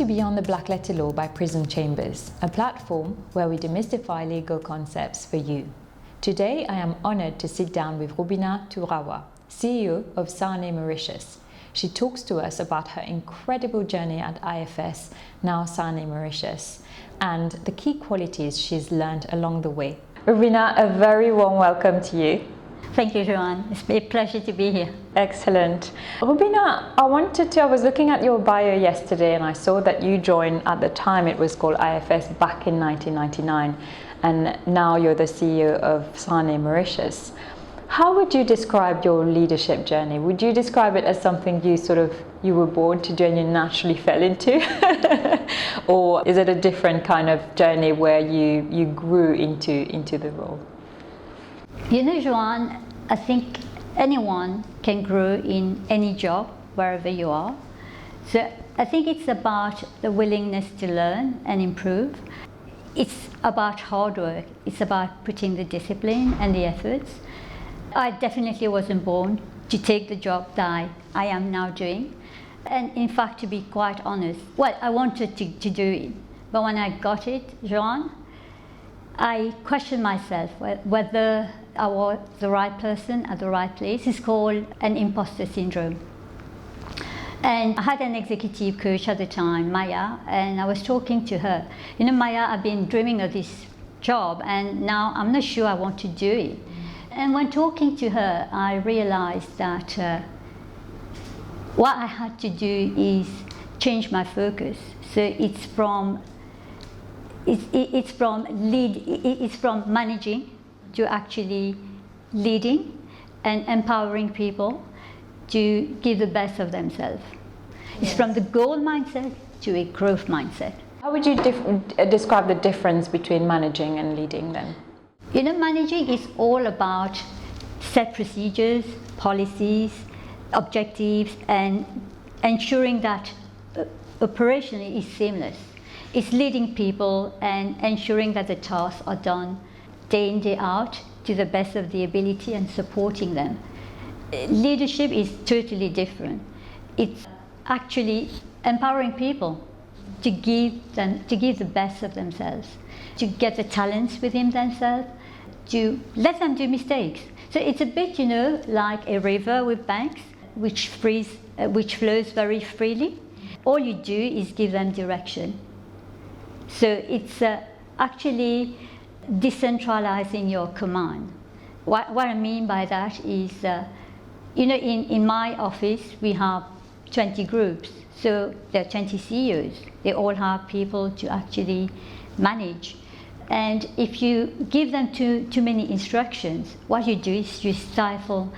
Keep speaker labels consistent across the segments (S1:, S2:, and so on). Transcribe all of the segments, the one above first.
S1: to Beyond the Black Letter Law by Prism Chambers, a platform where we demystify legal concepts for you. Today, I am honored to sit down with Rubina Toorawa, CEO of Sanne Mauritius. She talks to us about her incredible journey at IFS, now Sanne Mauritius, and the key qualities she's learned along the way. Rubina, a very warm welcome to you.
S2: Thank you, Joanne. It's a pleasure to be here.
S1: Excellent. Rubina, I was looking at your bio yesterday and I saw that you joined, at the time it was called IFS, back in 1999, and now you're the CEO of Sanne Mauritius. How would you describe your leadership journey? Would you describe it as something you were born to do and you naturally fell into? Or is it a different kind of journey where you grew into the role?
S2: You know, Joanne, I think anyone can grow in any job, wherever you are. So I think it's about the willingness to learn and improve. It's about hard work. It's about putting the discipline and the efforts. I definitely wasn't born to take the job that I am now doing. And in fact, to be quite honest, I wanted to do it. But when I got it, Joanne, I questioned myself whether I was the right person at the right place. It's called an imposter syndrome. And I had an executive coach at the time, Maya, and I was talking to her. You know, Maya, I've been dreaming of this job and now I'm not sure I want to do it. And when talking to her, I realized that what I had to do is change my focus. So it's from managing to actually leading and empowering people to give the best of themselves. Yes. It's from the goal mindset to a growth mindset.
S1: How would you describe the difference between managing and leading then?
S2: You know, managing is all about set procedures, policies, objectives, and ensuring that operationally is seamless. It's leading people and ensuring that the tasks are done day in, day out to the best of the ability and supporting them. Leadership is totally different. It's actually empowering people to give the best of themselves, to get the talents within themselves, to let them do mistakes. So it's a bit, you know, like a river with banks, which flows very freely. All you do is give them direction. So it's actually decentralizing your command. What I mean by that is, you know, in my office we have 20 groups, so there are 20 CEOs. They all have people to actually manage. And if you give them too many instructions, what you do is you stifle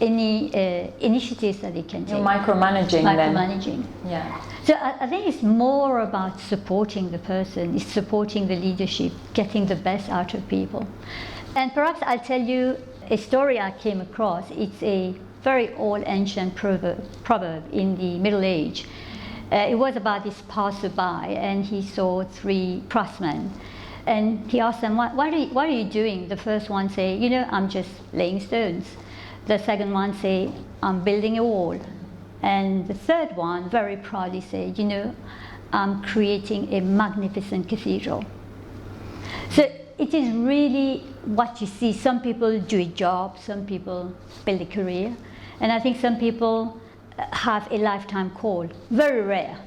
S2: any initiatives that they can take.
S1: You're micromanaging
S2: then.
S1: Yeah.
S2: So I think it's more about supporting the person, it's supporting the leadership, getting the best out of people. And perhaps I'll tell you a story I came across. It's a very old ancient proverb in the Middle Age. It was about this passerby, and he saw three craftsmen. And he asked them, what are you doing? The first one say, you know, I'm just laying stones. The second one say, I'm building a wall. And the third one very proudly said, you know, I'm creating a magnificent cathedral. So it is really what you see. Some people do a job, some people build a career, and I think some people have a lifetime call. Very rare.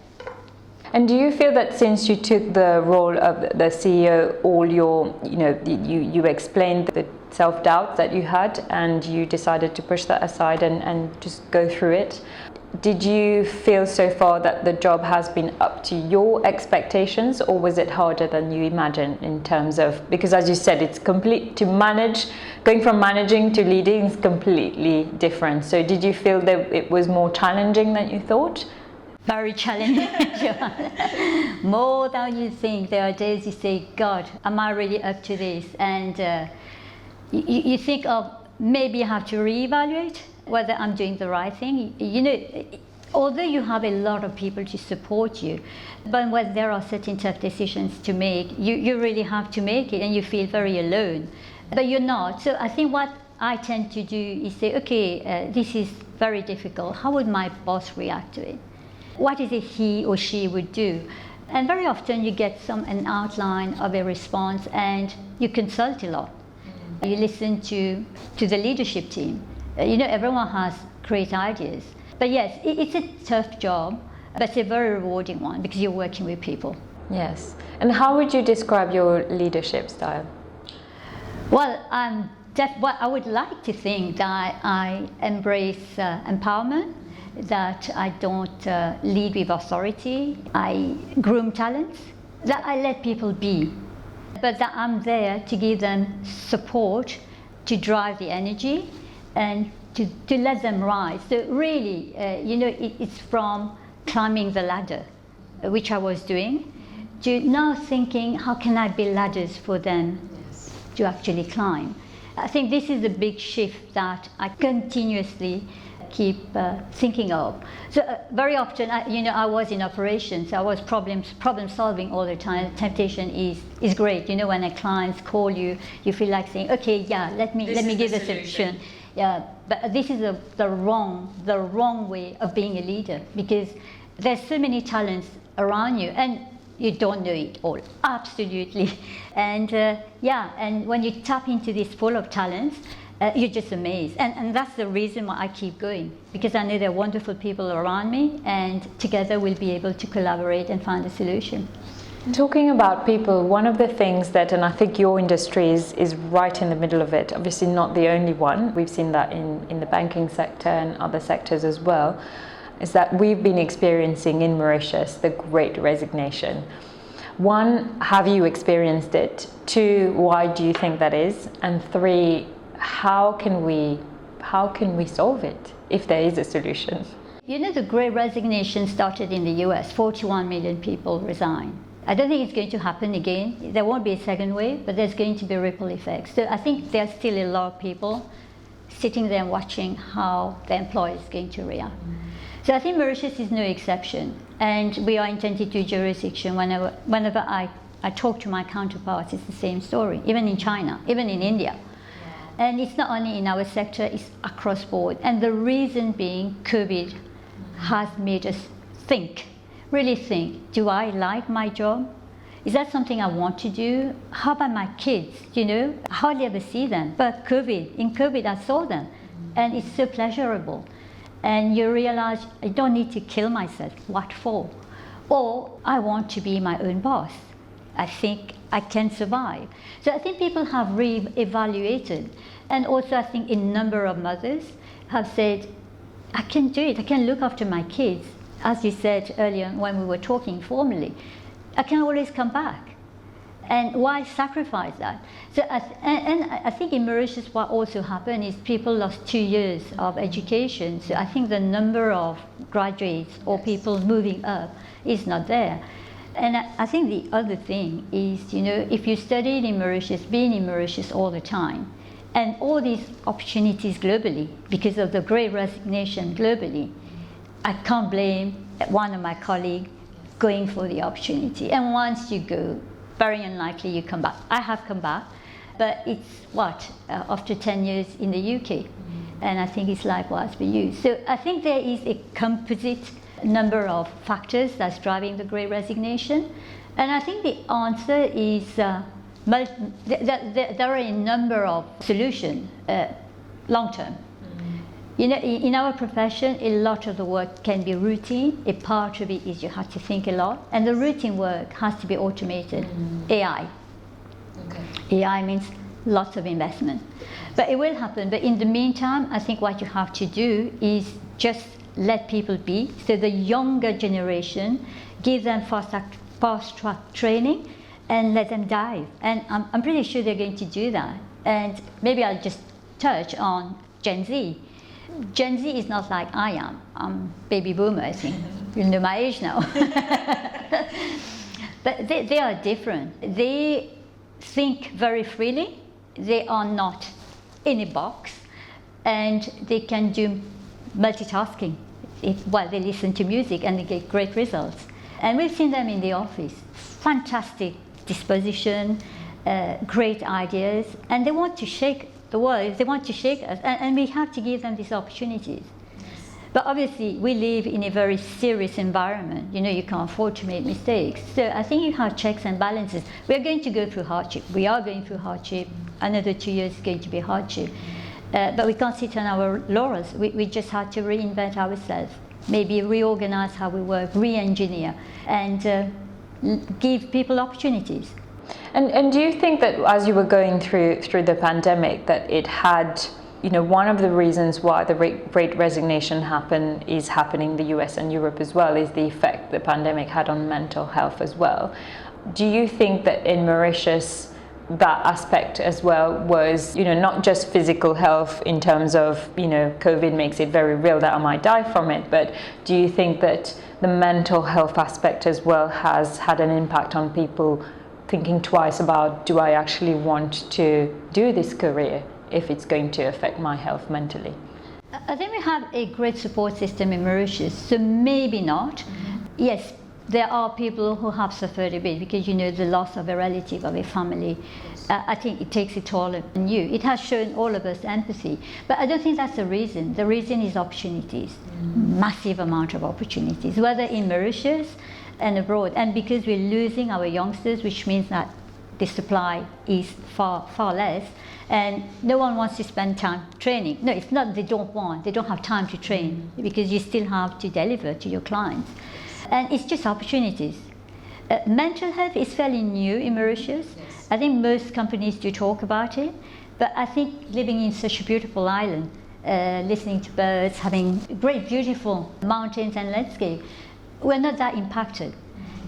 S1: And do you feel that since you took the role of the CEO, all your, you know, you explained the self-doubt that you had and you decided to push that aside and just go through it? Did you feel so far that the job has been up to your expectations, or was it harder than you imagined in terms of, because as you said, it's complete to manage, going from managing to leading is completely different. So did you feel that it was more challenging than you thought?
S2: Very challenging, more than you think. There are days you say, God, am I really up to this? And you think of maybe I have to reevaluate whether I'm doing the right thing. You know, although you have a lot of people to support you, but when there are certain tough decisions to make, you really have to make it and you feel very alone. But you're not. So I think what I tend to do is say, okay, this is very difficult. How would my boss react to it? what is it he or she would do. And very often you get an outline of a response, and you consult a lot. You listen to the leadership team. Everyone has great ideas. But yes, it's a tough job, but it's a very rewarding one because you're working with people.
S1: Yes. And how would you describe your leadership style?
S2: Well, I would like to think that I embrace empowerment, that I don't lead with authority. I groom talents, that I let people be, but that I'm there to give them support, to drive the energy, and to let them rise. So really, it's from climbing the ladder, which I was doing, to now thinking, how can I build ladders for them to actually climb? I think this is a big shift that I continuously keep thinking of. So very often, I was in operations. I was problem solving all the time. Temptation is great. When a client call you, you feel like saying, okay, yeah, let me give a solution. Yeah, but this is the wrong way of being a leader, because there's so many talents around you, and you don't know it all, absolutely. And and when you tap into this pool of talents, you're just amazed. And that's the reason why I keep going, because I know there are wonderful people around me, and together we'll be able to collaborate and find a solution.
S1: Talking about people, one of the things that, and I think your industry is right in the middle of it, obviously not the only one, we've seen that in the banking sector and other sectors as well, is that we've been experiencing in Mauritius the Great Resignation. One, have you experienced it? Two, why do you think that is? And three, how can we solve it if there is a solution?
S2: The Great Resignation started in the US. 41 million people resigned. I don't think it's going to happen again. There won't be a second wave, but there's going to be ripple effects. So I think there's still a lot of people sitting there and watching how the employer is going to react. So I think Mauritius is no exception, and we are in 22 jurisdictions. Whenever I talk to my counterparts, it's the same story, even in China, even in India. And it's not only in our sector, it's across board. And the reason being, COVID has made us really think, do I like my job? Is that something I want to do? How about my kids? I hardly ever see them. But in COVID, I saw them. And it's so pleasurable. And you realize, I don't need to kill myself. What for? Or I want to be my own boss. I think I can survive. So I think people have re-evaluated. And also I think a number of mothers have said, I can do it. I can look after my kids. As you said earlier when we were talking formally, I can always come back. And why sacrifice that? So I think in Mauritius what also happened is people lost 2 years of education. So I think the number of graduates or people moving up is not there. And I think the other thing is, if you studied in Mauritius, being in Mauritius all the time, and all these opportunities globally, because of the Great Resignation globally, I can't blame one of my colleagues going for the opportunity. And once you go, very unlikely you come back. I have come back, but it's after 10 years in the UK. And I think it's likewise for you. So I think there is a composite number of factors that's driving the Great Resignation. And I think the answer is there are a number of solutions long term. In our profession, a lot of the work can be routine. A part of it is you have to think a lot. And the routine work has to be automated. AI. Okay. AI means lots of investment. But it will happen. But in the meantime, I think what you have to do is just let people be. So the younger generation, give them fast-track training and let them dive. And I'm pretty sure they're going to do that. And maybe I'll just touch on Gen Z. Gen Z is not like I am. I'm baby boomer, I think. You know my age now. But they are different. They think very freely. They are not in a box. And they can do multitasking. They listen to music and they get great results. And we've seen them in the office. Fantastic disposition, great ideas. And they want to shake the world. They want to shake us, and we have to give them these opportunities. But obviously, we live in a very serious environment. You know, you can't afford to make mistakes. So I think you have checks and balances. We are going to go through hardship. We are going through hardship. Another 2 years is going to be hardship. But we can't sit on our laurels. We just have to reinvent ourselves, maybe reorganize how we work, re-engineer, and give people opportunities.
S1: And do you think that as you were going through the pandemic, that it had, you know, one of the reasons why the Great Resignation is happening in the US and Europe as well, is the effect the pandemic had on mental health as well. Do you think that in Mauritius that aspect as well was, you know, not just physical health in terms of, you know, COVID makes it very real that I might die from it, but do you think that the mental health aspect as well has had an impact on people thinking twice about, do I actually want to do this career if it's going to affect my health mentally?
S2: I think we have a great support system in Mauritius, so maybe not. Yes, there are people who have suffered a bit because, you know, the loss of a relative, of a family, I think it takes a toll on you. It has shown all of us empathy, but I don't think that's the reason. The reason is opportunities, massive amount of opportunities, whether in Mauritius and abroad. And because we're losing our youngsters, which means that the supply is far, far less, and no one wants to spend time training. No, it's not they don't want, they don't have time to train because you still have to deliver to your clients. And it's just opportunities. Mental health is fairly new in Mauritius. Yes. I think most companies do talk about it, but I think living in such a beautiful island, listening to birds, having great beautiful mountains and landscape, we're not that impacted.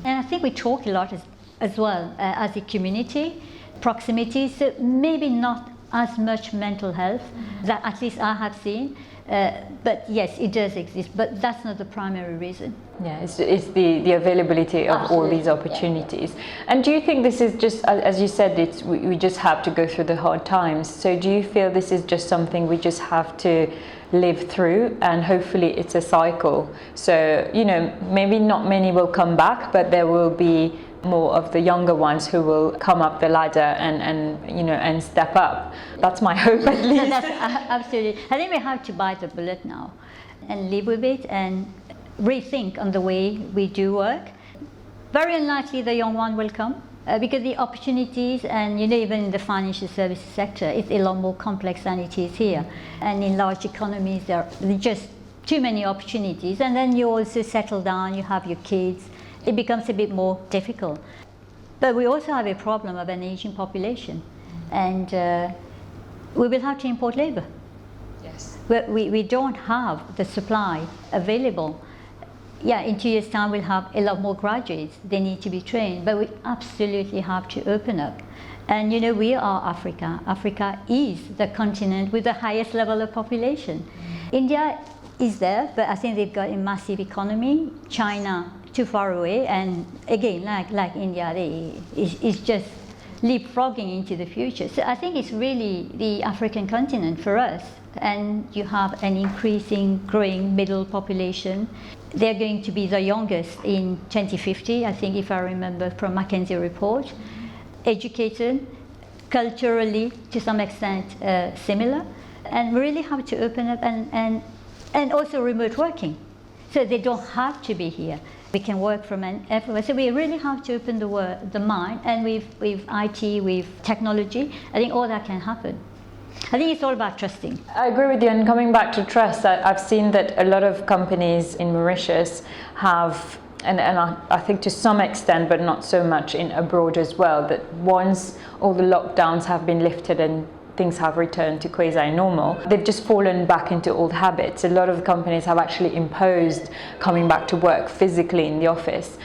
S2: And I think we talk a lot as well as a community, proximity, so maybe not as much mental health that at least I have seen. But yes, it does exist, but that's not the primary reason.
S1: Yeah, it's the availability of all these opportunities. Yeah. And do you think this is just, as you said, we just have to go through the hard times. So do you feel this is just something we just have to live through, and hopefully it's a cycle? So, you know, maybe not many will come back, but there will be more of the younger ones who will come up the ladder and you know, and step up. That's my hope, at least.
S2: That's absolutely. I think we have to bite the bullet now and live with it and rethink on the way we do work. Very unlikely the young one will come because the opportunities, and you know, even in the financial services sector, it's a lot more complex than it is here. And in large economies, there are just too many opportunities. And then you also settle down, you have your kids. It becomes a bit more difficult. But we also have a problem of an aging population, and we will have to import labor.
S1: Yes.
S2: We don't have the supply available. Yeah, in 2 years' time we'll have a lot more graduates. They need to be trained, but we absolutely have to open up. And you know, we are Africa. Africa is the continent with the highest level of population. India is there, but I think they've got a massive economy. China, too far away, and again, like India, is just leapfrogging into the future. So I think it's really the African continent for us, and you have an increasing, growing middle population. They're going to be the youngest in 2050, I think, if I remember from McKinsey report. Educated, culturally, to some extent, similar, and we really have to open up, and also remote working, so they don't have to be here. We can work from everywhere. So we really have to open the mind, and with IT, with technology, I think all that can happen. I think it's all about trusting.
S1: I agree with you. And coming back to trust, I've seen that a lot of companies in Mauritius have, and I think to some extent, but not so much in abroad as well, that once all the lockdowns have been lifted and things have returned to quasi-normal, they've just fallen back into old habits. A lot of companies have actually imposed coming back to work physically in the office.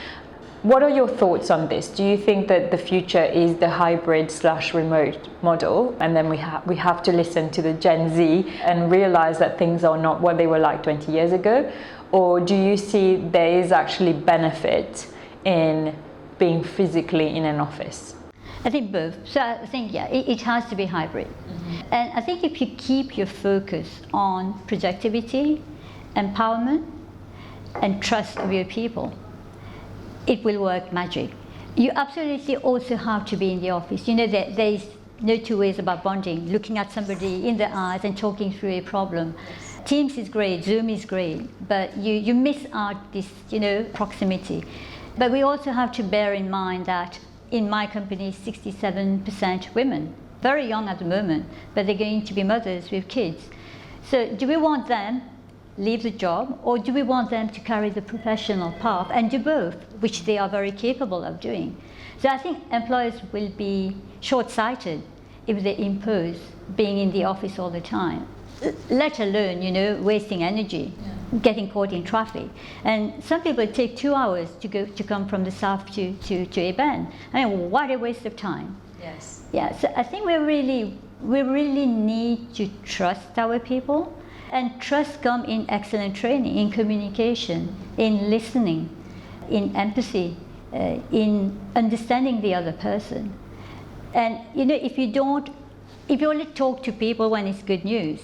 S1: What are your thoughts on this? Do you think that the future is the hybrid/remote model, and then we have to listen to the Gen Z and realize that things are not what they were like 20 years ago? Or do you see there is actually benefit in being physically in an office?
S2: I think both. So I think, yeah, it has to be hybrid. And I think if you keep your focus on productivity, empowerment, and trust of your people, it will work magic. You absolutely also have to be in the office. You know, there is no two ways about bonding, looking at somebody in the eyes and talking through a problem. Teams is great, Zoom is great, but you miss out this, proximity. But we also have to bear in mind that in my company, 67% women, very young at the moment, but they're going to be mothers with kids. So do we want them leave the job, or do we want them to carry the professional path and do both, which they are very capable of doing? So I think employers will be short-sighted if they impose being in the office all the time, let alone, wasting energy, getting caught in traffic. And some people take 2 hours to come from the south to a band. I mean, what a waste of time.
S1: Yes.
S2: Yeah, so I think we really need to trust our people. And trust comes in excellent training, in communication, in listening, in empathy, in understanding the other person. And if you only talk to people when it's good news,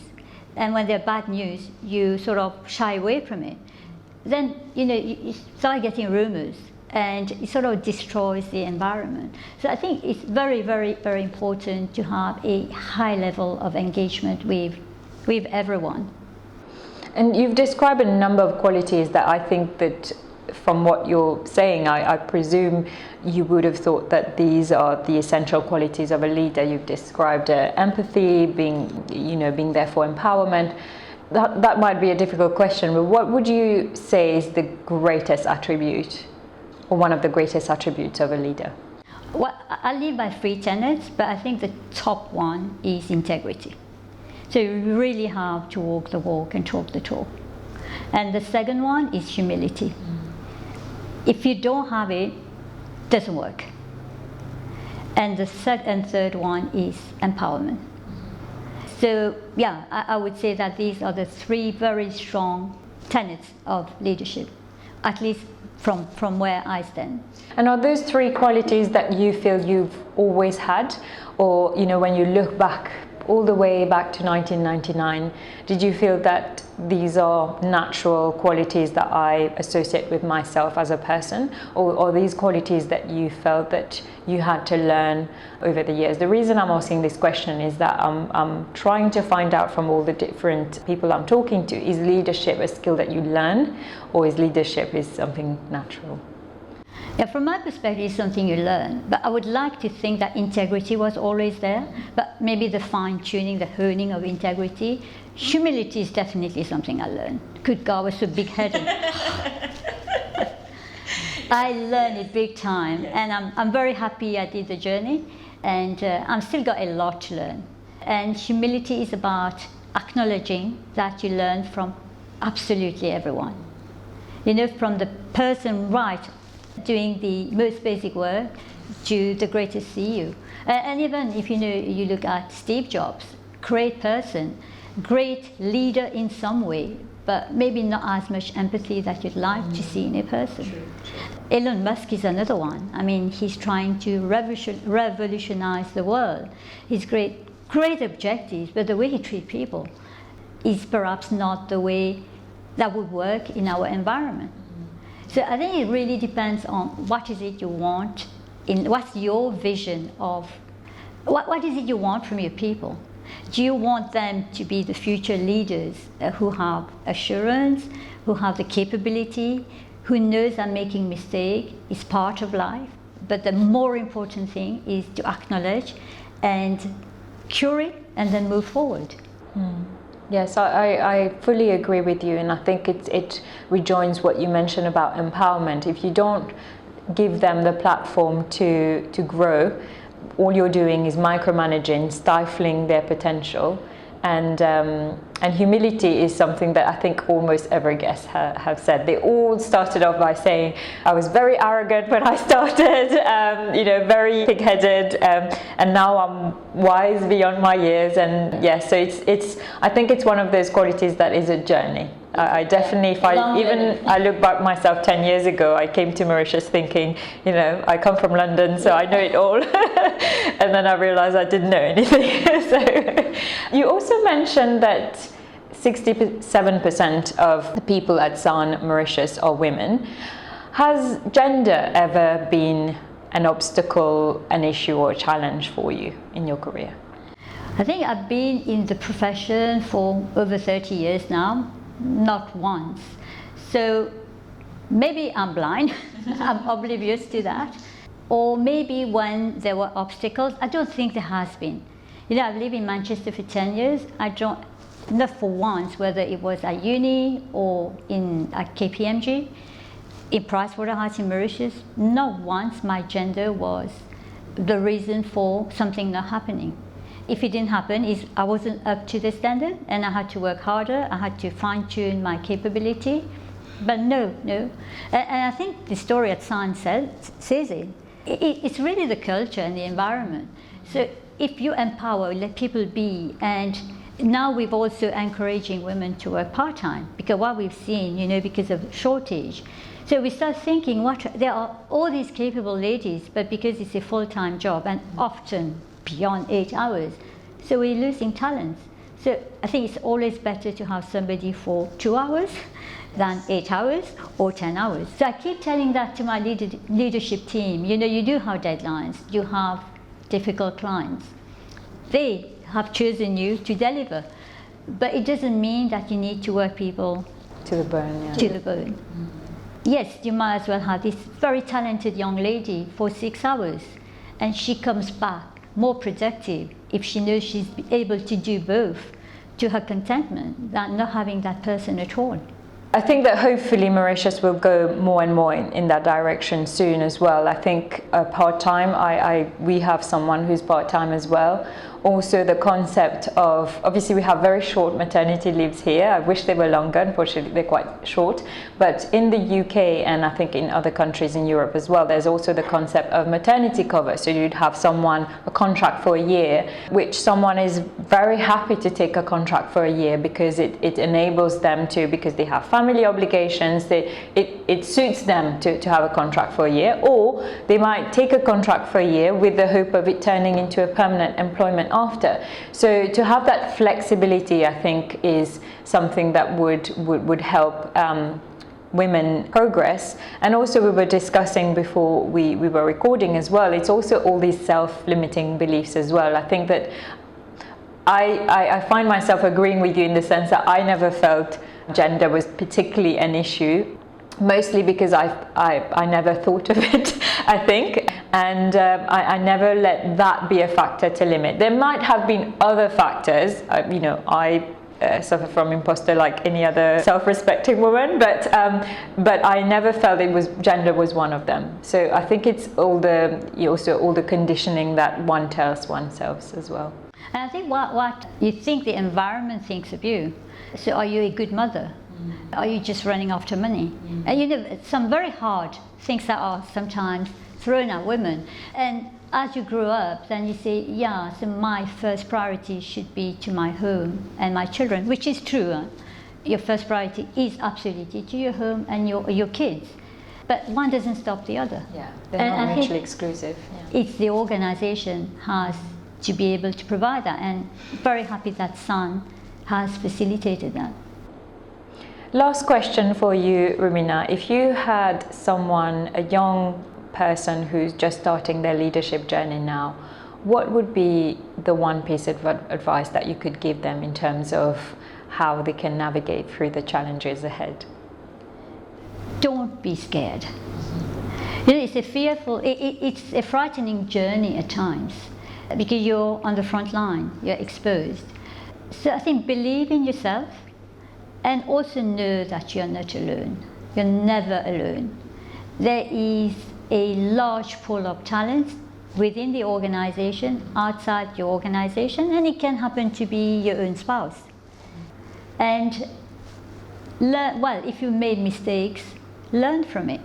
S2: and when they're bad news, you sort of shy away from it, then you start getting rumors, and it sort of destroys the environment. So I think it's very, very, very important to have a high level of engagement with everyone.
S1: And you've described a number of qualities that I think that, from what you're saying, I presume you would have thought that these are the essential qualities of a leader. You've described empathy, being there for empowerment. That might be a difficult question, but what would you say is the greatest attribute, or one of the greatest attributes of a leader?
S2: Well, I live by 3 tenets, but I think the top one is integrity. So you really have to walk the walk and talk the talk. And the second one is humility. If you don't have it, it doesn't work. And the third one is empowerment. So yeah, I would say that these are the 3 very strong tenets of leadership, at least from where I stand.
S1: And are those 3 qualities that you feel you've always had, or when you look back all the way back to 1999, did you feel that these are natural qualities that I associate with myself as a person, or these qualities that you felt that you had to learn over the years? The reason I'm asking this question is that I'm trying to find out from all the different people I'm talking to, is leadership a skill that you learn, or is leadership something natural?
S2: Yeah, from my perspective, it's something you learn. But I would like to think that integrity was always there, but maybe the fine-tuning, the honing of integrity. Humility is definitely something I learned. Good God, I was so big-headed. I learned it big time, and I'm very happy I did the journey, and I've still got a lot to learn. And humility is about acknowledging that you learn from absolutely everyone. From the person right doing the most basic work to the greatest CEO. And even if you look at Steve Jobs, great person, great leader in some way, but maybe not as much empathy that you'd like to see in a person. True. Elon Musk is another one. I mean, he's trying to revolutionize the world. He's great objectives, but the way he treats people is perhaps not the way that would work in our environment. So I think it really depends on what is it you want, what's your vision of, what is it you want from your people? Do you want them to be the future leaders who have assurance, who have the capability, who knows that making mistakes is part of life? But the more important thing is to acknowledge and cure it and then move forward.
S1: Yes, I fully agree with you, and I think it rejoins what you mentioned about empowerment. If you don't give them the platform to grow, all you're doing is micromanaging, stifling their potential, and humility is something that I think almost every guest have said. They all started off by saying, I was very arrogant when I started, very pig-headed, and now I'm wise beyond my years. And yes, so I think it's one of those qualities that is a journey. I definitely, I look back myself 10 years ago, I came to Mauritius thinking, I come from London, so I know it all. And then I realized I didn't know anything. So you also mentioned that 67% of the people at Sanne Mauritius are women. Has gender ever been an obstacle, an issue, or a challenge for you in your career?
S2: I think I've been in the profession for over 30 years now, not once. So maybe I'm blind, I'm oblivious to that. Or maybe when there were obstacles, I don't think there has been. You know, I've lived in Manchester for 10 years. Not for once, whether it was at uni or at KPMG, in Pricewaterhouse in Mauritius, not once my gender was the reason for something not happening. If it didn't happen, I wasn't up to the standard and I had to work harder, I had to fine-tune my capability. But no. And I think the story at Sanne says it. It's really the culture and the environment. So if you empower, let people be, and now we've also encouraging women to work part-time, because what we've seen, you know, because of shortage. So we start thinking, there are all these capable ladies, but because it's a full-time job and often beyond 8 hours, so we're losing talents. So I think it's always better to have somebody for 2 hours than 8 hours or 10 hours. So I keep telling that to my leadership team. You know, you do have deadlines, you have difficult clients. They have chosen you to deliver, but it doesn't mean that you need to work people
S1: to the bone. Yeah.
S2: To the bone. Mm-hmm. Yes, you might as well have this very talented young lady for 6 hours, and she comes back more productive if she knows she's able to do both to her contentment than not having that person at all.
S1: I think that hopefully Mauritius will go more and more in that direction soon as well. I think part-time, we have someone who's part-time as well. Also the concept of, obviously we have very short maternity leaves here. I wish they were longer, unfortunately they're quite short. But in the UK and I think in other countries in Europe as well, there's also the concept of maternity cover. So you'd have a contract for a year, which someone is very happy to take a contract for a year because it enables them to, because they have family obligations, it suits them to have a contract for a year, or they might take a contract for a year with the hope of it turning into a permanent employment after. So to have that flexibility, I think, is something that would help women progress. And also we were discussing before we were recording as well, it's also all these self-limiting beliefs as well. I think that I find myself agreeing with you in the sense that I never felt gender was particularly an issue, mostly because I never thought of it, I think, and I never let that be a factor to limit. There might have been other factors, you know, I suffer from imposter like any other self-respecting woman, but I never felt gender was one of them. So I think it's all the conditioning that one tells oneself as well.
S2: And I think what you think the environment thinks of you. So are you a good mother? Are you just running after money? And you know, some very hard things that are sometimes thrown at women. And as you grow up, then you say, yeah, so my first priority should be to my home and my children, which is true. Huh? Your first priority is absolutely to your home and your kids. But one doesn't stop the other.
S1: Yeah, they're not mutually exclusive. Yeah.
S2: It's the organization has to be able to provide that, and very happy that Sanne has facilitated that.
S1: Last question for you, Rubina. If you had someone, a young person who's just starting their leadership journey now, what would be the one piece of advice that you could give them in terms of how they can navigate through the challenges ahead?
S2: Don't be scared. You know, it's a frightening journey at times because you're on the front line, you're exposed. So I think believe in yourself and also know that you're not alone. You're never alone. There is a large pool of talent within the organization, outside your organization, and it can happen to be your own spouse. And if you made mistakes, learn from it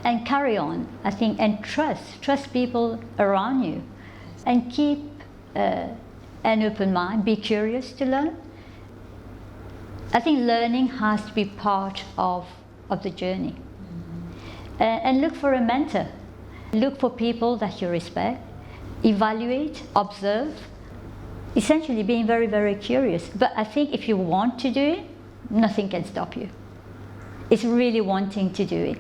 S2: and carry on, I think, and trust people around you and keep an open mind, be curious to learn. I think learning has to be part of the journey. And look for a mentor. Look for people that you respect, evaluate, observe, essentially being very, very curious. But I think if you want to do it, nothing can stop you. It's really wanting to do it.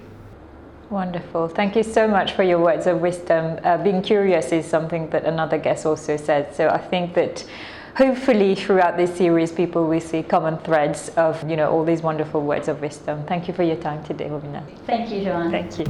S1: Wonderful. Thank you so much for your words of wisdom. Being curious is something that another guest also said. So I think that hopefully throughout this series, people will see common threads of, all these wonderful words of wisdom. Thank you for your time today, Rubina.
S2: Thank you, Joanne.
S1: Thank you.